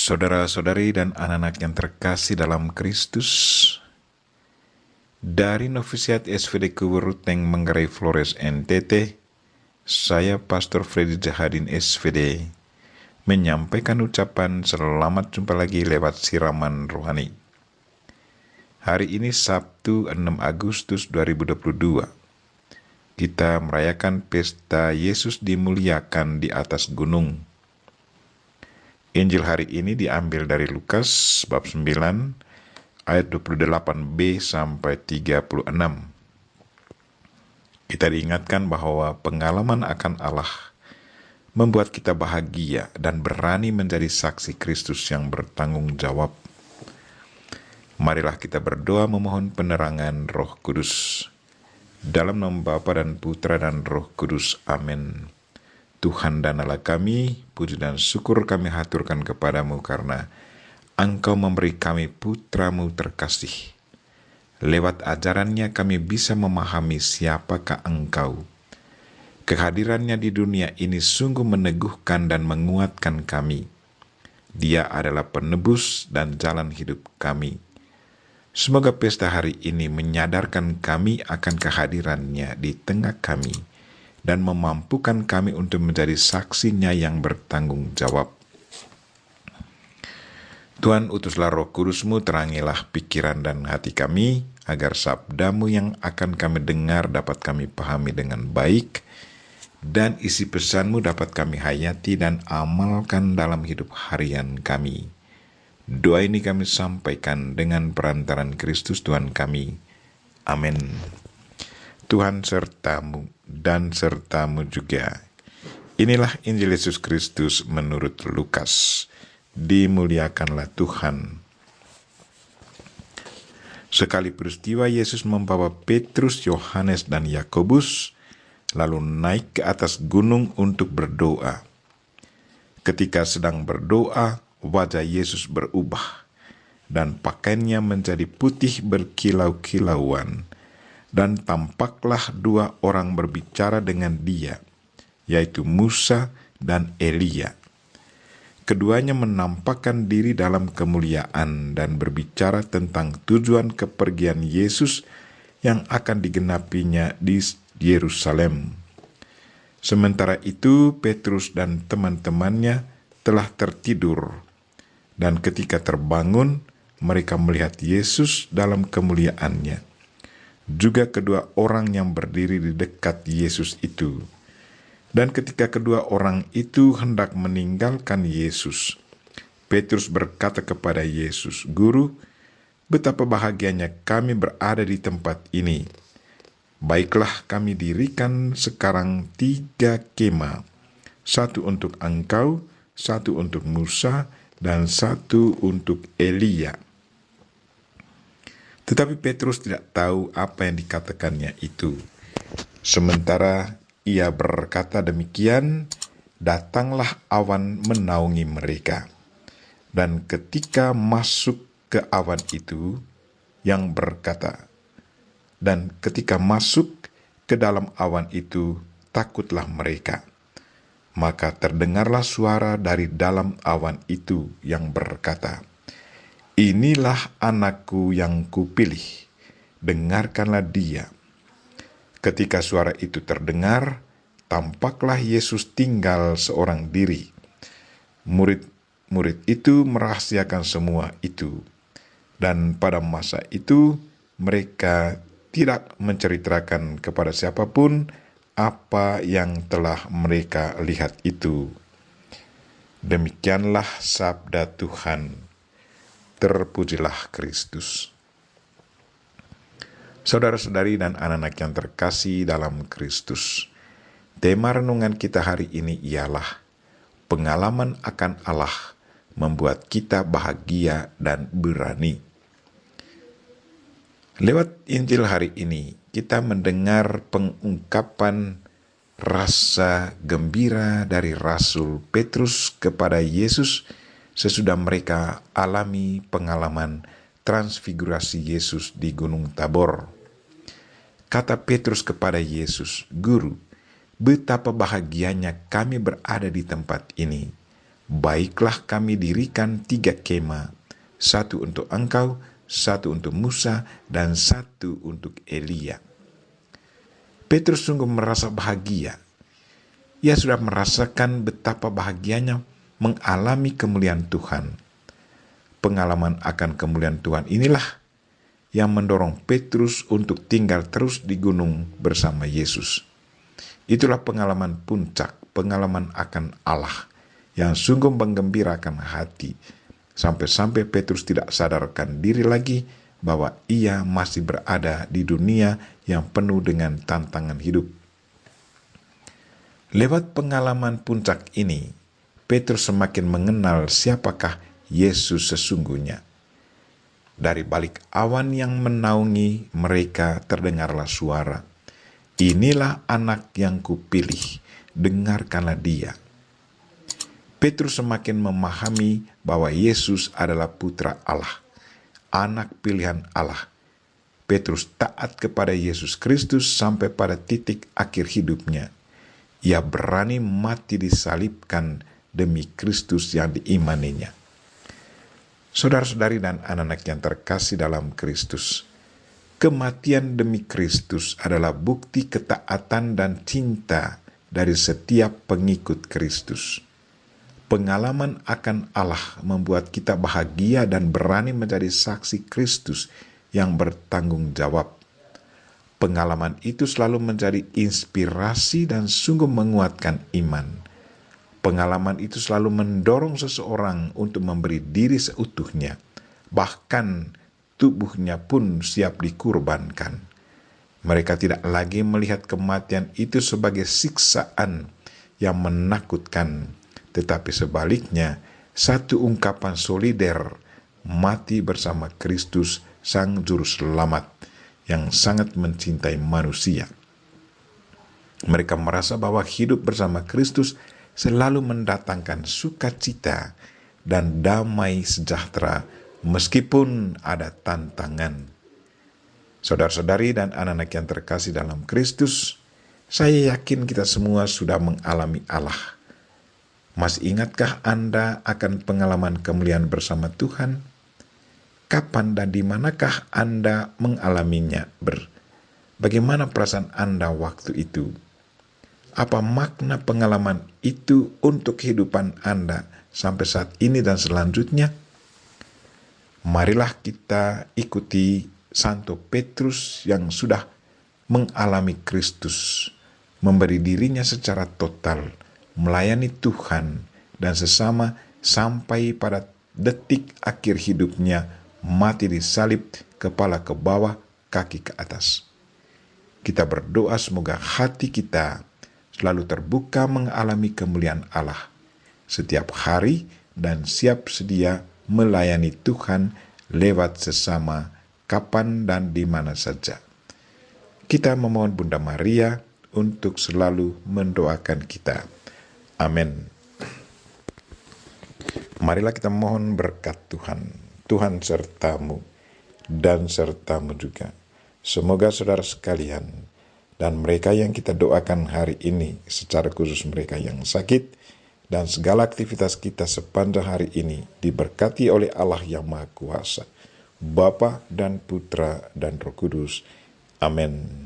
Saudara-saudari dan anak-anak yang terkasih dalam Kristus, dari Novisiat SVD Kuburuteng Manggarai Flores NTT, saya Pastor Freddy Jahadin SVD menyampaikan ucapan selamat jumpa lagi lewat siraman rohani. Hari ini Sabtu 6 Agustus 2022. Kita merayakan pesta Yesus dimuliakan di atas gunung. Injil hari ini diambil dari Lukas bab 9 ayat 28b sampai 36. Kita diingatkan bahwa pengalaman akan Allah membuat kita bahagia dan berani menjadi saksi Kristus yang bertanggung jawab. Marilah kita berdoa memohon penerangan Roh Kudus. Dalam nama Bapa dan Putra dan Roh Kudus. Amin. Tuhan dan Allah kami, puji dan syukur kami haturkan kepadamu karena Engkau memberi kami putramu terkasih. Lewat ajarannya kami bisa memahami siapakah Engkau. Kehadirannya di dunia ini sungguh meneguhkan dan menguatkan kami. Dia adalah penebus dan jalan hidup kami. Semoga pesta hari ini menyadarkan kami akan kehadirannya di tengah kami dan memampukan kami untuk menjadi saksinya yang bertanggung jawab. Tuhan, utuslah Roh Kudus-Mu, terangilah pikiran dan hati kami, agar sabda-Mu yang akan kami dengar dapat kami pahami dengan baik, dan isi pesan-Mu dapat kami hayati dan amalkan dalam hidup harian kami. Doa ini kami sampaikan dengan perantaran Kristus Tuhan kami. Amin. Tuhan sertamu dan sertamu juga. Inilah Injil Yesus Kristus menurut Lukas. Dimuliakanlah Tuhan. Sekali peristiwa Yesus membawa Petrus, Yohanes, dan Yakobus, lalu naik ke atas gunung untuk berdoa. Ketika sedang berdoa, wajah Yesus berubah, dan pakaiannya menjadi putih berkilau-kilauan. Dan tampaklah dua orang berbicara dengan dia, yaitu Musa dan Elia. Keduanya menampakkan diri dalam kemuliaan dan berbicara tentang tujuan kepergian Yesus yang akan digenapinya di Yerusalem. Sementara itu, Petrus dan teman-temannya telah tertidur, dan ketika terbangun, mereka melihat Yesus dalam kemuliaannya. Juga kedua orang yang berdiri di dekat Yesus itu. Dan ketika kedua orang itu hendak meninggalkan Yesus, Petrus berkata kepada Yesus, "Guru, betapa bahagianya kami berada di tempat ini. Baiklah, kami dirikan sekarang 3 kemah, 1 untuk Engkau, 1 untuk Musa, dan 1 untuk Elia." Tetapi Petrus tidak tahu apa yang dikatakannya itu. Sementara ia berkata demikian, datanglah awan menaungi mereka. Dan ketika masuk ke awan itu, yang berkata, dan ketika masuk ke dalam awan itu, takutlah mereka. Maka terdengarlah suara dari dalam awan itu yang berkata, "Inilah anakku yang kupilih, dengarkanlah dia." Ketika suara itu terdengar, tampaklah Yesus tinggal seorang diri. Murid-murid itu merahasiakan semua itu, dan pada masa itu mereka tidak menceritakan kepada siapapun apa yang telah mereka lihat itu. Demikianlah sabda Tuhan. Terpujilah Kristus. Saudara-saudari dan anak-anak yang terkasih dalam Kristus, tema renungan kita hari ini ialah pengalaman akan Allah membuat kita bahagia dan berani. Lewat Injil hari ini, kita mendengar pengungkapan rasa gembira dari Rasul Petrus kepada Yesus sesudah mereka alami pengalaman transfigurasi Yesus di Gunung Tabor. Kata Petrus kepada Yesus, "Guru, betapa bahagianya kami berada di tempat ini. baiklah kami dirikan 3 kemah, 1 untuk engkau, 1 untuk Musa, dan 1 untuk Elia. Petrus sungguh merasa bahagia. Ia sudah merasakan betapa bahagianya mengalami kemuliaan Tuhan. Pengalaman akan kemuliaan Tuhan inilah yang mendorong Petrus untuk tinggal terus di gunung bersama Yesus. Itulah pengalaman puncak, pengalaman akan Allah yang sungguh menggembirakan hati, sampai-sampai Petrus tidak sadarkan diri lagi bahwa ia masih berada di dunia yang penuh dengan tantangan hidup. Lewat pengalaman puncak ini, Petrus semakin mengenal siapakah Yesus sesungguhnya. Dari balik awan yang menaungi mereka terdengarlah suara, "Inilah anak yang kupilih, dengarkanlah dia." Petrus semakin memahami bahwa Yesus adalah putra Allah, anak pilihan Allah. Petrus taat kepada Yesus Kristus sampai pada titik akhir hidupnya. Ia berani mati disalibkan demi Kristus yang diimaninya. Saudara-saudari dan anak-anak yang terkasih dalam Kristus, kematian demi Kristus adalah bukti ketaatan dan cinta dari setiap pengikut Kristus. Pengalaman akan Allah membuat kita bahagia dan berani menjadi saksi Kristus yang bertanggung jawab. Pengalaman itu selalu menjadi inspirasi dan sungguh menguatkan iman. Pengalaman itu selalu mendorong seseorang untuk memberi diri seutuhnya, bahkan tubuhnya pun siap dikurbankan. Mereka tidak lagi melihat kematian itu sebagai siksaan yang menakutkan, tetapi sebaliknya satu ungkapan solider, mati bersama Kristus Sang Juru Selamat yang sangat mencintai manusia. Mereka merasa bahwa hidup bersama Kristus selalu mendatangkan sukacita dan damai sejahtera meskipun ada tantangan. Saudara-saudari dan anak-anak yang terkasih dalam Kristus, saya yakin kita semua sudah mengalami Allah. Masih ingatkah Anda akan pengalaman kemuliaan bersama Tuhan? Kapan dan di manakah Anda mengalaminya? Bagaimana perasaan Anda waktu itu? Apa makna pengalaman itu untuk kehidupan Anda sampai saat ini dan selanjutnya? Marilah kita ikuti Santo Petrus yang sudah mengalami Kristus, memberi dirinya secara total, melayani Tuhan dan sesama sampai pada detik akhir hidupnya, mati disalib, kepala ke bawah, kaki ke atas. Kita berdoa semoga hati kita selalu terbuka mengalami kemuliaan Allah setiap hari dan siap sedia melayani Tuhan lewat sesama kapan dan di mana saja. Kita memohon Bunda Maria untuk selalu mendoakan kita. Amin. Marilah kita mohon berkat Tuhan. Tuhan sertamu dan sertamu juga. Semoga saudara sekalian dan mereka yang kita doakan hari ini, secara khusus mereka yang sakit, dan segala aktivitas kita sepanjang hari ini diberkati oleh Allah yang Maha Kuasa, Bapa dan Putra dan Roh Kudus. Amin.